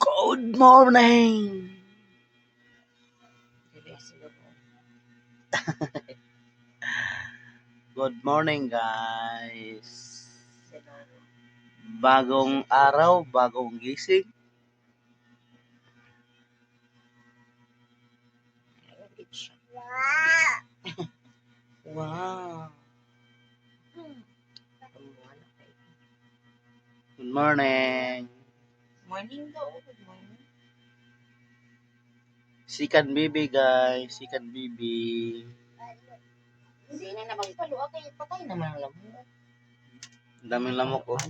Good morning! Good morning, guys. Bagong araw, bagong gising. Wow. Good morning. Morning daw. Good morning. Sikan bibi, guys. Sikan bibi. Hindi na naman ipalo. Okay, patay naman ang lamok. Ang daming lamok, oh.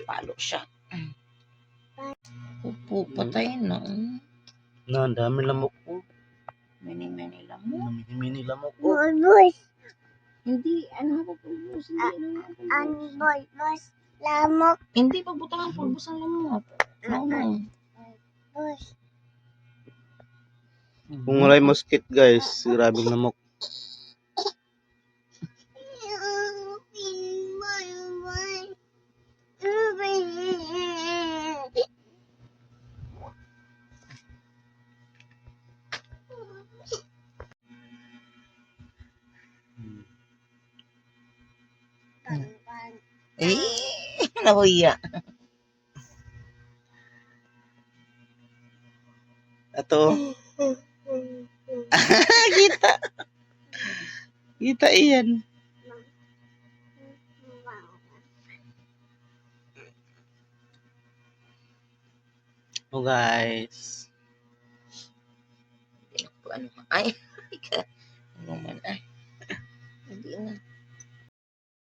Palo siya. Upo, patay na. No, ang daming lamok, oh. Many lamok. Mini lamok, oh. Hindi, ano ako pulbos. Hindi, Boss, lamok. Hindi, pagbutang ang pulbos ang lamok. No. Kung wala'y mosquito, guys, grabing lamok. Nahuya. Ato. Kita. Kita iyan. Oh, guys. Ano, ay, ano man, ay.